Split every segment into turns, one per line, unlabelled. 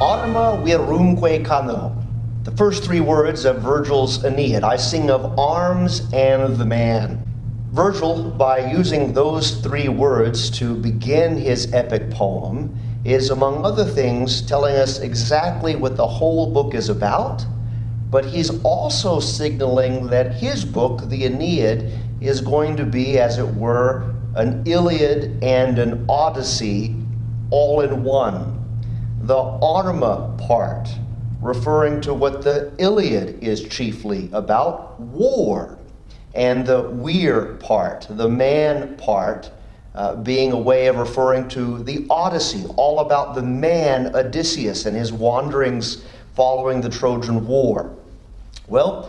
Arma virumque cano. The first three words of Virgil's Aeneid. I sing of arms and the man. Virgil, by using those three words to begin his epic poem, is, among other things, telling us exactly what the whole book is about, but he's also signaling that his book, the Aeneid, is going to be, as it were, an Iliad and an Odyssey all in one. The Arma part, referring to what the Iliad is chiefly about, war, and the Weir part, the man part, being a way of referring to the Odyssey, all about the man Odysseus and his wanderings following the Trojan War. Well,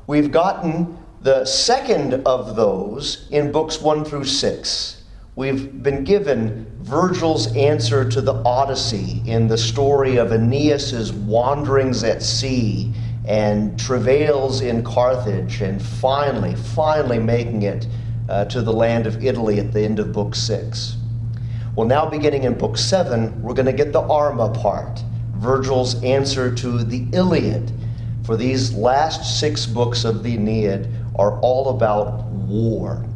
we've gotten the second of those in books 1 through 6. We've been given Virgil's answer to the Odyssey in the story of Aeneas' wanderings at sea and travails in Carthage, and finally making it to the land of Italy at the end of book 6. Well, now beginning in book 7, we're going to get the Arma part, Virgil's answer to the Iliad. For these last 6 books of the Aeneid are all about war.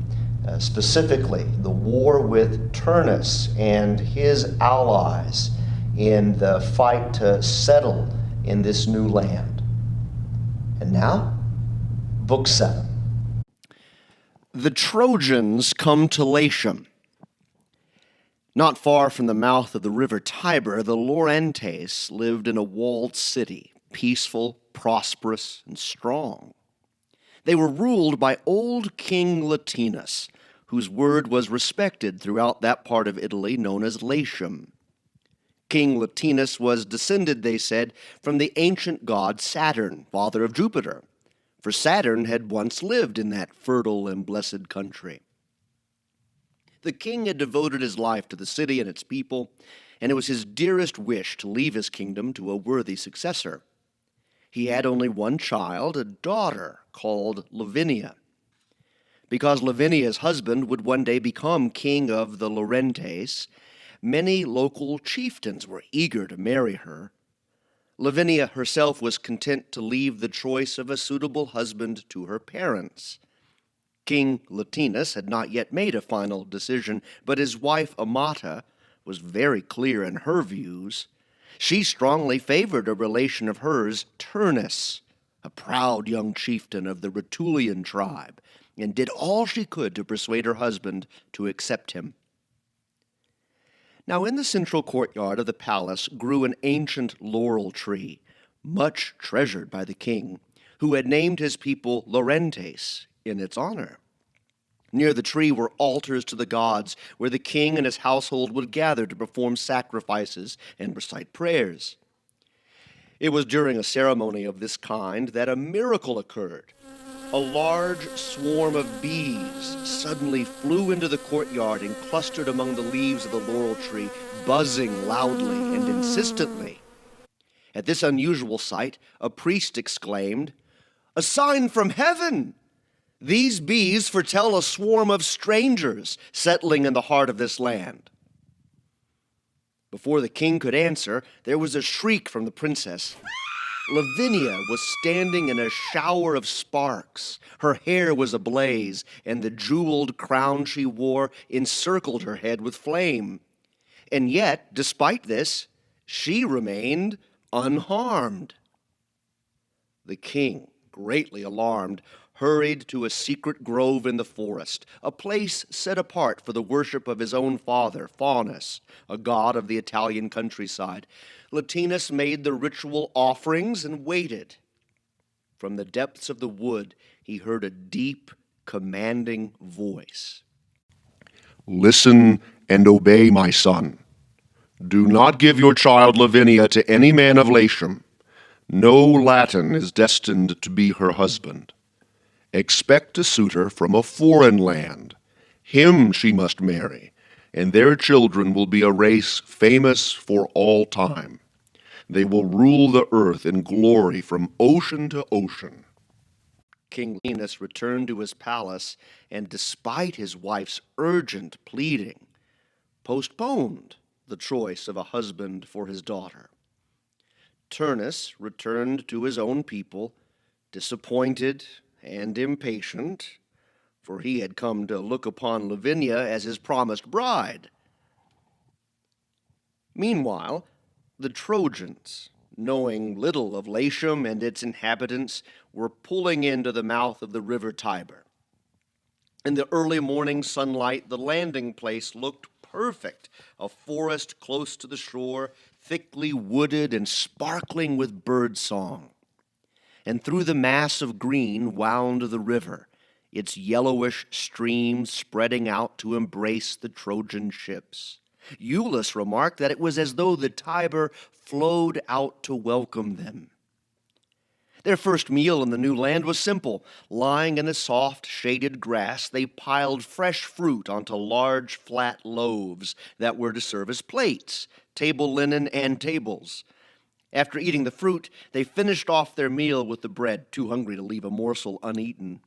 Specifically, the war with Turnus and his allies in the fight to settle in this new land. And now, Book 7.
The Trojans come to Latium. Not far from the mouth of the river Tiber, the Laurentes lived in a walled city, peaceful, prosperous, and strong. They were ruled by old King Latinus, whose word was respected throughout that part of Italy known as Latium. King Latinus was descended, they said, from the ancient god Saturn, father of Jupiter, for Saturn had once lived in that fertile and blessed country. The king had devoted his life to the city and its people, and it was his dearest wish to leave his kingdom to a worthy successor. He had only one child, a daughter called Lavinia. Because Lavinia's husband would one day become king of the Laurentes, many local chieftains were eager to marry her. Lavinia herself was content to leave the choice of a suitable husband to her parents. King Latinus had not yet made a final decision, but his wife Amata was very clear in her views. She strongly favored a relation of hers, Turnus, a proud young chieftain of the Rutulian tribe, and did all she could to persuade her husband to accept him. Now in the central courtyard of the palace grew an ancient laurel tree, much treasured by the king, who had named his people Laurentes in its honor. Near the tree were altars to the gods, where the king and his household would gather to perform sacrifices and recite prayers. It was during a ceremony of this kind that a miracle occurred. A large swarm of bees suddenly flew into the courtyard and clustered among the leaves of the laurel tree, buzzing loudly and insistently. At this unusual sight, a priest exclaimed, "A sign from heaven! These bees foretell a swarm of strangers settling in the heart of this land." Before the king could answer, there was a shriek from the princess. Lavinia was standing in a shower of sparks. Her hair was ablaze, and the jeweled crown she wore encircled her head with flame. And yet, despite this, she remained unharmed. The king, greatly alarmed, hurried to a secret grove in the forest, a place set apart for the worship of his own father, Faunus, a god of the Italian countryside. Latinus made the ritual offerings and waited. From the depths of the wood, he heard a deep, commanding voice.
"Listen and obey, my son. Do not give your child Lavinia to any man of Latium. No Latin is destined to be her husband. Expect a suitor from a foreign land. Him she must marry, and their children will be a race famous for all time. They will rule the earth in glory from ocean to ocean."
King Latinus returned to his palace, and despite his wife's urgent pleading, postponed the choice of a husband for his daughter. Turnus returned to his own people, disappointed and impatient, for he had come to look upon Lavinia as his promised bride. Meanwhile, the Trojans, knowing little of Latium and its inhabitants, were pulling into the mouth of the river Tiber. In the early morning sunlight, the landing place looked perfect, a forest close to the shore, thickly wooded and sparkling with bird song. And through the mass of green wound the river, its yellowish stream spreading out to embrace the Trojan ships. Iulus remarked that it was as though the Tiber flowed out to welcome them. Their first meal in the new land was simple. Lying in the soft, shaded grass, they piled fresh fruit onto large, flat loaves that were to serve as plates, table linen, and tables. After eating the fruit, they finished off their meal with the bread, too hungry to leave a morsel uneaten.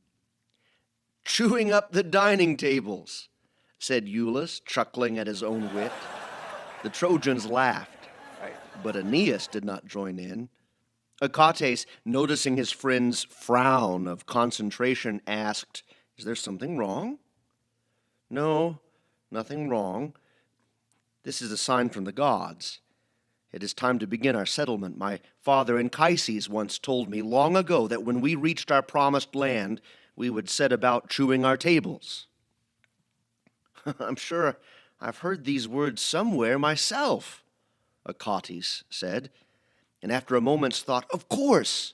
"Chewing up the dining tables," said Iulus, chuckling at his own wit. The Trojans laughed, but Aeneas did not join in. Achates, noticing his friend's frown of concentration, asked, "Is there something wrong?" "No, nothing wrong. This is a sign from the gods. It is time to begin our settlement. My father Anchises once told me long ago that when we reached our promised land, we would set about chewing our tables." "I'm sure I've heard these words somewhere myself," Achates said. And after a moment's thought, "Of course!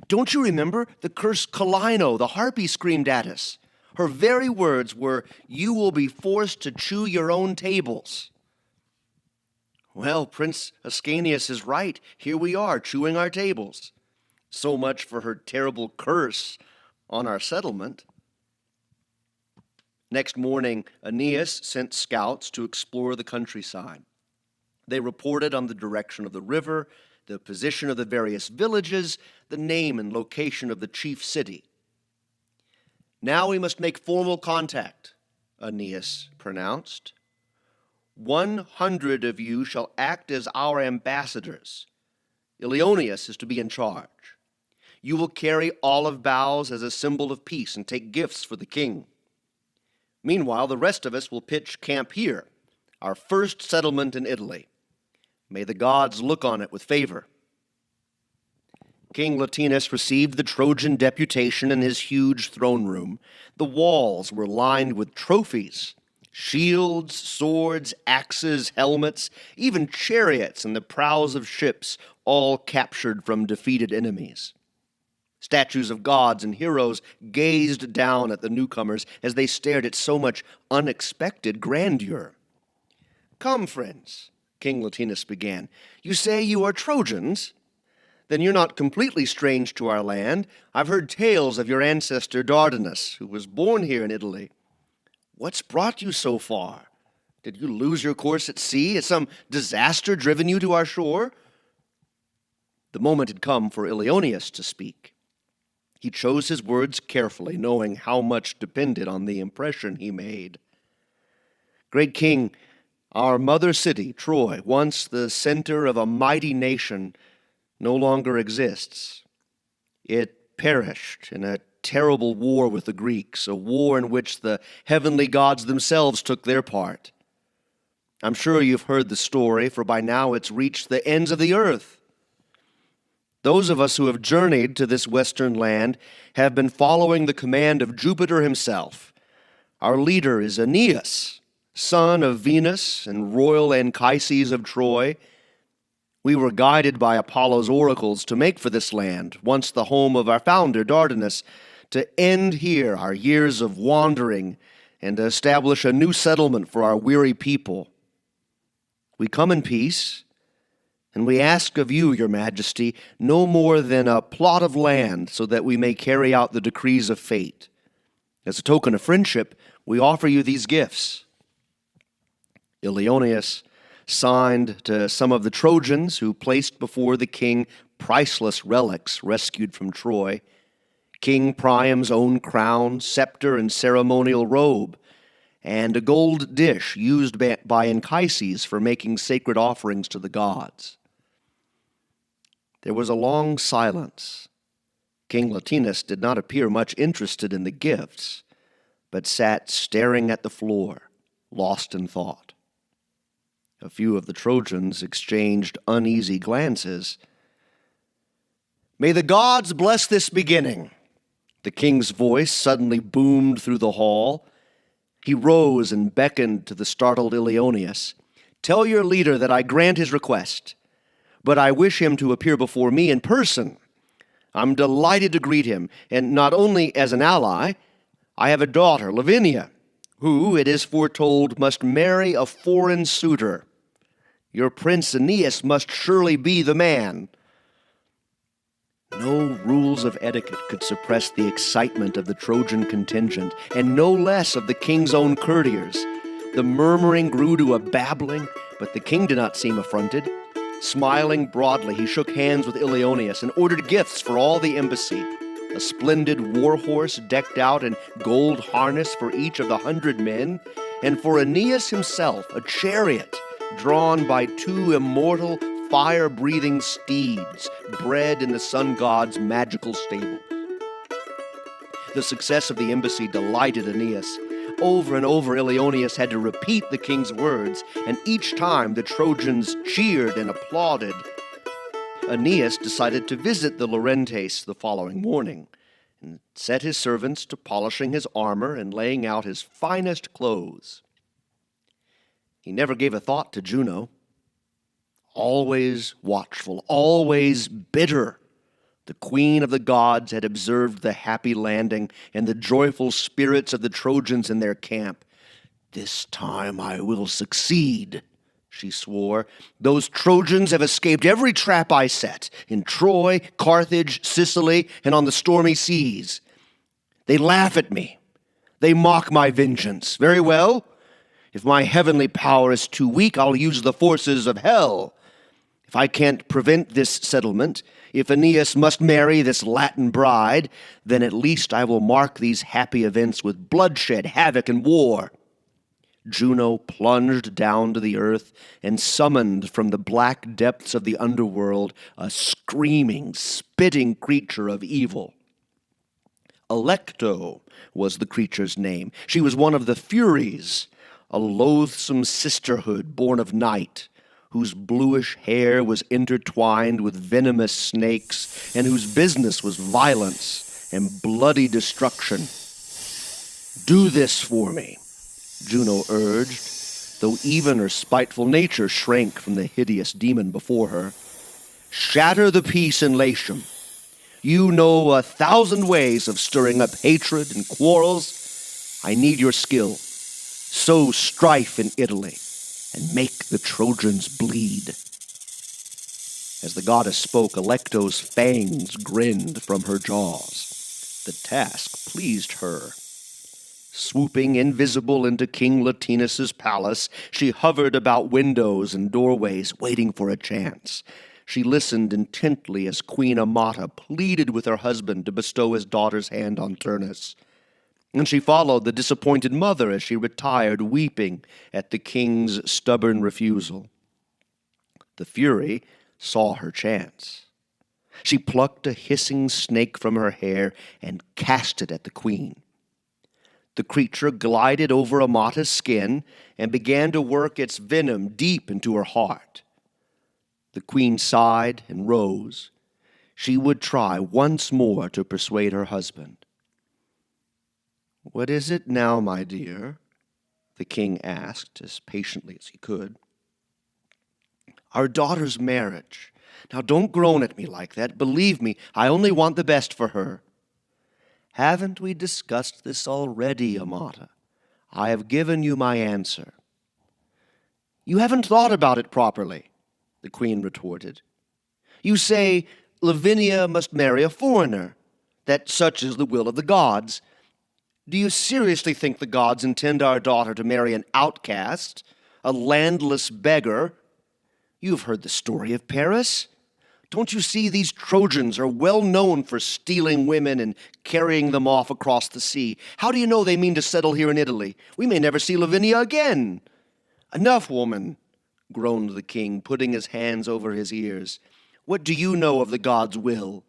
Don't you remember the cursed Kalino, the harpy, screamed at us? Her very words were, 'You will be forced to chew your own tables.'" "Well, Prince Ascanius is right. Here we are, chewing our tables. So much for her terrible curse on our settlement." Next morning, Aeneas sent scouts to explore the countryside. They reported on the direction of the river, the position of the various villages, the name and location of the chief city. "Now we must make formal contact," Aeneas pronounced. 100 of you shall act as our ambassadors. Ilioneus is to be in charge. You will carry olive boughs as a symbol of peace and take gifts for the king. Meanwhile, the rest of us will pitch camp here, our first settlement in Italy. May the gods look on it with favor." King Latinus received the Trojan deputation in his huge throne room. The walls were lined with trophies, shields, swords, axes, helmets, even chariots and the prows of ships, all captured from defeated enemies. Statues of gods and heroes gazed down at the newcomers as they stared at so much unexpected grandeur. "Come, friends," King Latinus began. "You say you are Trojans? Then you're not completely strange to our land. I've heard tales of your ancestor Dardanus, who was born here in Italy. What's brought you so far? Did you lose your course at sea? Has some disaster driven you to our shore?" The moment had come for Ilioneus to speak. He chose his words carefully, knowing how much depended on the impression he made. "Great king, our mother city, Troy, once the center of a mighty nation, no longer exists. It perished in a terrible war with the Greeks, a war in which the heavenly gods themselves took their part. I'm sure you've heard the story, for by now it's reached the ends of the earth. Those of us who have journeyed to this western land have been following the command of Jupiter himself. Our leader is Aeneas, son of Venus and royal Anchises of Troy. We were guided by Apollo's oracles to make for this land, once the home of our founder, Dardanus, to end here our years of wandering and to establish a new settlement for our weary people. We come in peace, and we ask of you, your majesty, no more than a plot of land so that we may carry out the decrees of fate. As a token of friendship, we offer you these gifts." Ilioneus signed to some of the Trojans who placed before the king priceless relics rescued from Troy: King Priam's own crown, scepter, and ceremonial robe, and a gold dish used by Anchises for making sacred offerings to the gods. There was a long silence. King Latinus did not appear much interested in the gifts, but sat staring at the floor, lost in thought. A few of the Trojans exchanged uneasy glances. "May the gods bless this beginning!" The king's voice suddenly boomed through the hall. He rose and beckoned to the startled Ilioneus. "Tell your leader that I grant his request, but I wish him to appear before me in person. I'm delighted to greet him, and not only as an ally. I have a daughter, Lavinia, who, it is foretold, must marry a foreign suitor. Your prince Aeneas must surely be the man." No rules of etiquette could suppress the excitement of the Trojan contingent, and no less of the king's own courtiers. The murmuring grew to a babbling, but the king did not seem affronted. Smiling broadly, he shook hands with Ilioneus and ordered gifts for all the embassy: a splendid war horse decked out in gold harness for each of the 100 men, and for Aeneas himself a chariot drawn by 2 immortal, fire-breathing steeds bred in the sun god's magical stable. The success of the embassy delighted Aeneas. Over and over Ilioneus had to repeat the king's words, and each time the Trojans cheered and applauded. Aeneas decided to visit the Laurentes the following morning, and set his servants to polishing his armor and laying out his finest clothes. He never gave a thought to Juno. Always watchful, always bitter, the queen of the gods had observed the happy landing and the joyful spirits of the Trojans in their camp. "This time I will succeed," she swore. "Those Trojans have escaped every trap I set, in Troy, Carthage, Sicily, and on the stormy seas. They laugh at me. They mock my vengeance. Very well. If my heavenly power is too weak, I'll use the forces of hell. If I can't prevent this settlement, if Aeneas must marry this Latin bride, then at least I will mark these happy events with bloodshed, havoc, and war." Juno plunged down to the earth and summoned from the black depths of the underworld a screaming, spitting creature of evil. Alecto was the creature's name. She was one of the Furies, a loathsome sisterhood born of night, whose bluish hair was intertwined with venomous snakes, and whose business was violence and bloody destruction. "Do this for me," Juno urged, though even her spiteful nature shrank from the hideous demon before her. "Shatter the peace in Latium. You know 1,000 ways of stirring up hatred and quarrels. I need your skill. Sow strife in Italy, and make the Trojans bleed." As the goddess spoke, Alecto's fangs grinned from her jaws. The task pleased her. Swooping invisible into King Latinus's palace, she hovered about windows and doorways, waiting for a chance. She listened intently as Queen Amata pleaded with her husband to bestow his daughter's hand on Turnus. And she followed the disappointed mother as she retired, weeping at the king's stubborn refusal. The Fury saw her chance. She plucked a hissing snake from her hair and cast it at the queen. The creature glided over Amata's skin and began to work its venom deep into her heart. The queen sighed and rose. She would try once more to persuade her husband. "What is it now, my dear?" the king asked, as patiently as he could. "Our daughter's marriage. Now don't groan at me like that. Believe me, I only want the best for her." "Haven't we discussed this already, Amata? I have given you my answer." "You haven't thought about it properly," the queen retorted. "You say Lavinia must marry a foreigner, that such is the will of the gods. Do you seriously think the gods intend our daughter to marry an outcast, a landless beggar? You've heard the story of Paris. Don't you see these Trojans are well known for stealing women and carrying them off across the sea? How do you know they mean to settle here in Italy? We may never see Lavinia again." "Enough, woman," groaned the king, putting his hands over his ears. What do you know of the gods' will?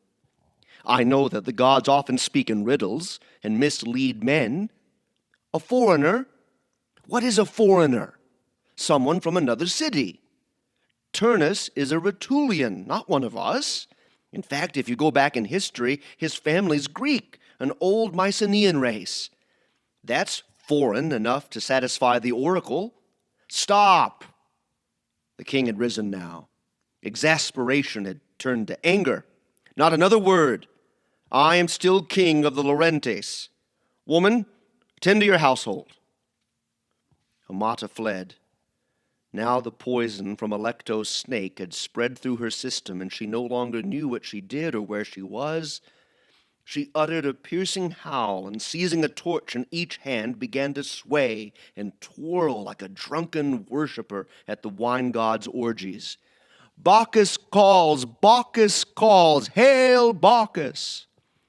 I know that the gods often speak in riddles and mislead men. A foreigner? What is a foreigner? Someone from another city. Turnus is a Rutulian, not one of us. In fact, if you go back in history, his family's Greek, an old Mycenaean race. That's foreign enough to satisfy the oracle. Stop! The king had risen now. Exasperation had turned to anger. Not another word. I am still king of the Laurentes. Woman, tend to your household. Amata fled. Now the poison from Alecto's snake had spread through her system, and she no longer knew what she did or where she was. She uttered a piercing howl, and seizing a torch in each hand, began to sway and twirl like a drunken worshipper at the wine god's orgies. Bacchus calls! Bacchus calls! Hail, Bacchus!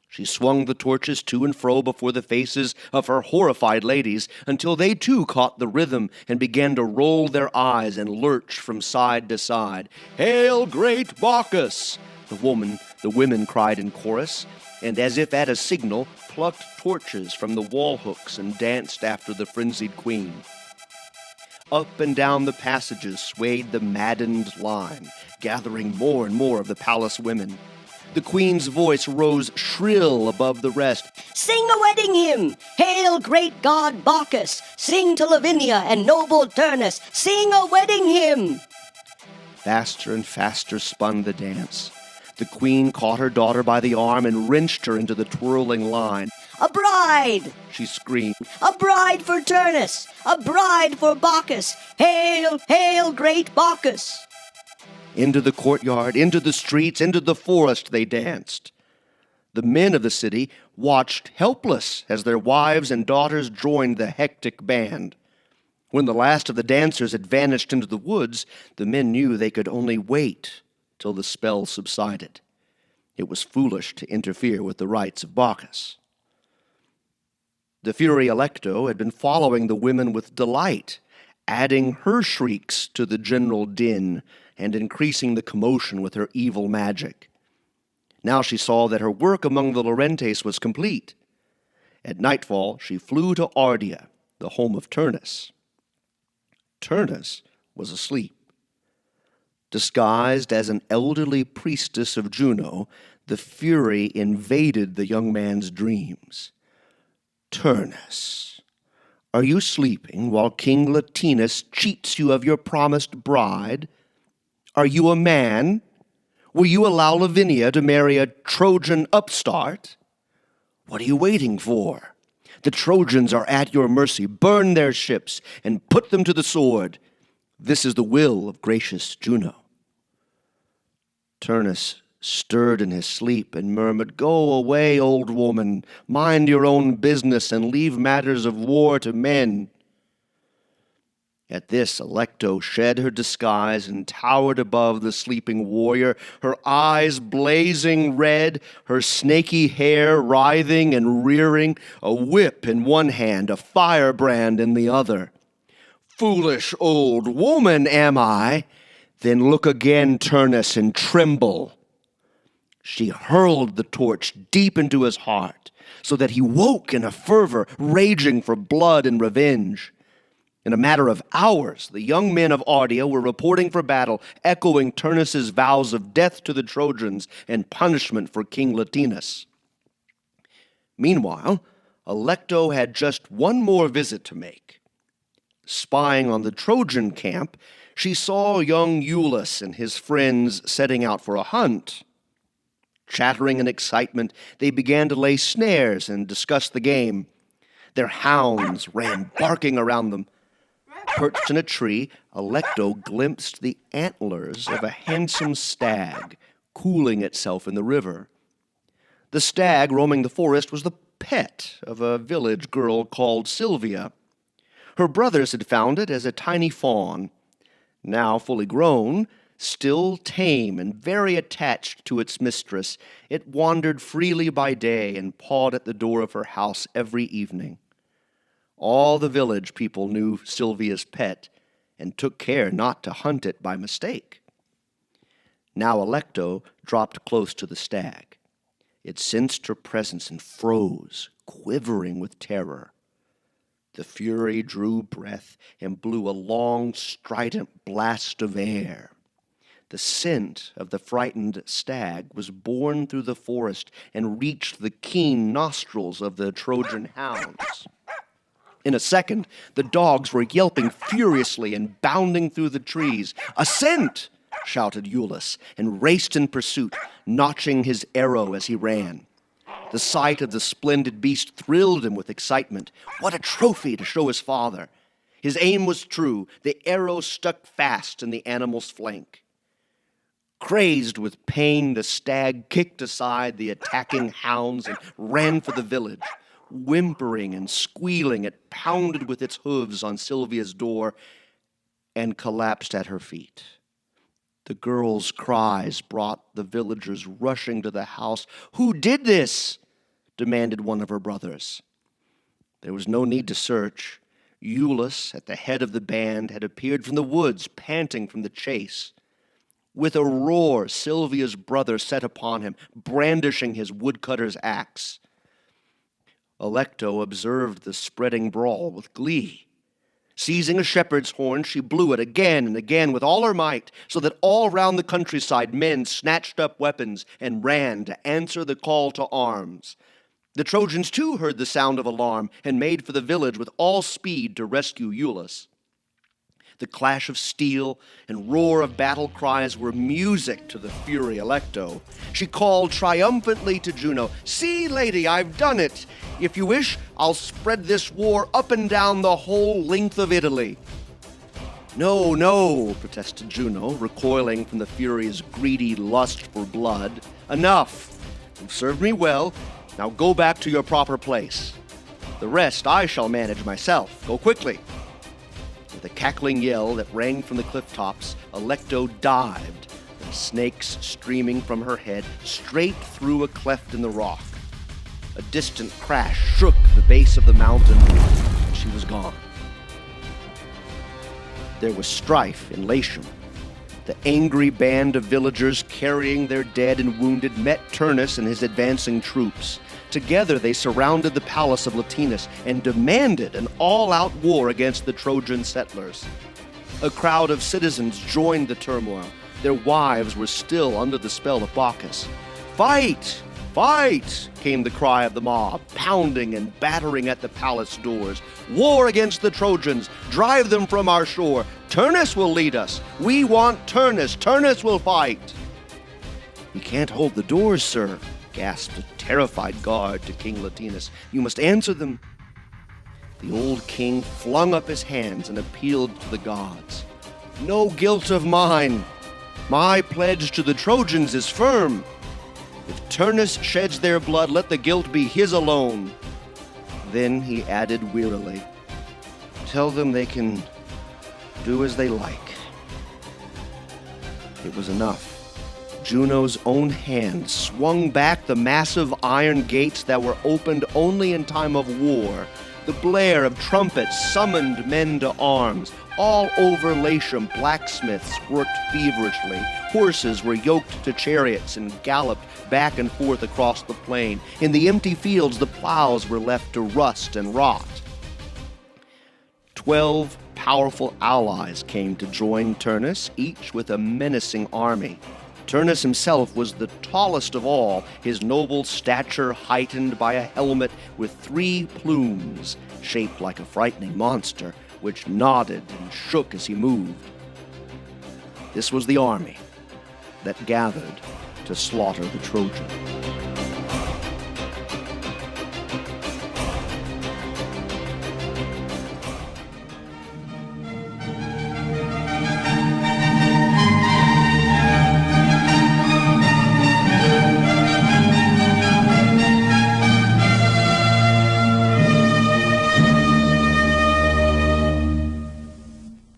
She swung the torches to and fro before the faces of her horrified ladies until they too caught the rhythm and began to roll their eyes and lurch from side to side. Hail, great Bacchus! The women cried in chorus, and as if at a signal, plucked torches from the wall hooks and danced after the frenzied queen. Up and down the passages swayed the maddened line, gathering more and more of the palace women. The queen's voice rose shrill above the rest.
Sing a wedding hymn! Hail, great god Bacchus! Sing to Lavinia and noble Turnus! Sing a wedding hymn!
Faster and faster spun the dance. The queen caught her daughter by the arm and wrenched her into the twirling line.
A bride!
She screamed.
A bride for Turnus! A bride for Bacchus! Hail, hail, great Bacchus!
Into the courtyard, into the streets, into the forest they danced. The men of the city watched helpless as their wives and daughters joined the hectic band. When the last of the dancers had vanished into the woods, the men knew they could only wait till the spell subsided. It was foolish to interfere with the rites of Bacchus. The Fury Alecto had been following the women with delight, adding her shrieks to the general din and increasing the commotion with her evil magic. Now she saw that her work among the Laurentes was complete. At nightfall, she flew to Ardea, the home of Turnus. Turnus was asleep. Disguised as an elderly priestess of Juno, the Fury invaded the young man's dreams. Turnus, are you sleeping while King Latinus cheats you of your promised bride? Are you a man? Will you allow Lavinia to marry a Trojan upstart? What are you waiting for? The Trojans are at your mercy. Burn their ships and put them to the sword. This is the will of gracious Juno. Turnus stirred in his sleep and murmured, Go away, old woman. Mind your own business and leave matters of war to men. At this, Alecto shed her disguise and towered above the sleeping warrior, her eyes blazing red, her snaky hair writhing and rearing, a whip in one hand, a firebrand in the other. Foolish old woman am I? Then look again, Turnus, and tremble. She hurled the torch deep into his heart, so that he woke in a fervor, raging for blood and revenge. In a matter of hours, the young men of Ardea were reporting for battle, echoing Turnus's vows of death to the Trojans and punishment for King Latinus. Meanwhile, Alecto had just one more visit to make. Spying on the Trojan camp, she saw young Iulus and his friends setting out for a hunt. Chattering in excitement, they began to lay snares and discuss the game. Their hounds ran barking around them. Perched in a tree, Alecto glimpsed the antlers of a handsome stag cooling itself in the river. The stag roaming the forest was the pet of a village girl called Sylvia. Her brothers had found it as a tiny fawn. Now fully grown, still tame and very attached to its mistress, it wandered freely by day and pawed at the door of her house every evening. All the village people knew Sylvia's pet and took care not to hunt it by mistake. Now Alecto dropped close to the stag. It sensed her presence and froze, quivering with terror. The fury drew breath and blew a long, strident blast of air. The scent of the frightened stag was borne through the forest and reached the keen nostrils of the Trojan hounds. In a second, the dogs were yelping furiously and bounding through the trees. "A scent!" shouted Iulus, and raced in pursuit, notching his arrow as he ran. The sight of the splendid beast thrilled him with excitement. What a trophy to show his father! His aim was true. The arrow stuck fast in the animal's flank. Crazed with pain, the stag kicked aside the attacking hounds and ran for the village. Whimpering and squealing, it pounded with its hooves on Sylvia's door and collapsed at her feet. The girl's cries brought the villagers rushing to the house. "Who did this?" demanded one of her brothers. There was no need to search. Iulus, at the head of the band, had appeared from the woods, panting from the chase. With a roar, Sylvia's brother set upon him, brandishing his woodcutter's axe. Alecto observed the spreading brawl with glee. Seizing a shepherd's horn, she blew it again and again with all her might, so that all round the countryside men snatched up weapons and ran to answer the call to arms. The Trojans too heard the sound of alarm and made for the village with all speed to rescue Iulus. The clash of steel and roar of battle cries were music to the fury Alecto. She called triumphantly to Juno, "See, lady, I've done it. If you wish, I'll spread this war up and down the whole length of Italy." "No, no," protested Juno, recoiling from the Fury's greedy lust for blood. "Enough. You've served me well. Now go back to your proper place. The rest I shall manage myself. Go quickly." With a cackling yell that rang from the cliff tops, Alecto dived, the snakes streaming from her head, straight through a cleft in the rock. A distant crash shook the base of the mountain, and she was gone. There was strife in Latium. The angry band of villagers carrying their dead and wounded met Turnus and his advancing troops. Together they surrounded the palace of Latinus and demanded an all-out war against the Trojan settlers. A crowd of citizens joined the turmoil. Their wives were still under the spell of Bacchus. "Fight! Fight!" came the cry of the mob, pounding and battering at the palace doors. "War against the Trojans! Drive them from our shore! Turnus will lead us! We want Turnus! Turnus will fight!" "We can't hold the doors, sir," gasped a terrified guard to King Latinus. "You must answer them." The old king flung up his hands and appealed to the gods. "No guilt of mine. My pledge to the Trojans is firm. If Turnus sheds their blood, let the guilt be his alone." Then he added wearily, "Tell them they can do as they like." It was enough. Juno's own hand swung back the massive iron gates that were opened only in time of war. The blare of trumpets summoned men to arms. All over Latium, blacksmiths worked feverishly. Horses were yoked to chariots and galloped back and forth across the plain. In the empty fields, the plows were left to rust and rot. 12 powerful allies came to join Turnus, each with a menacing army. Turnus himself was the tallest of all, his noble stature heightened by a helmet with 3 plumes, shaped like a frightening monster, which nodded and shook as he moved. This was the army that gathered to slaughter the Trojans.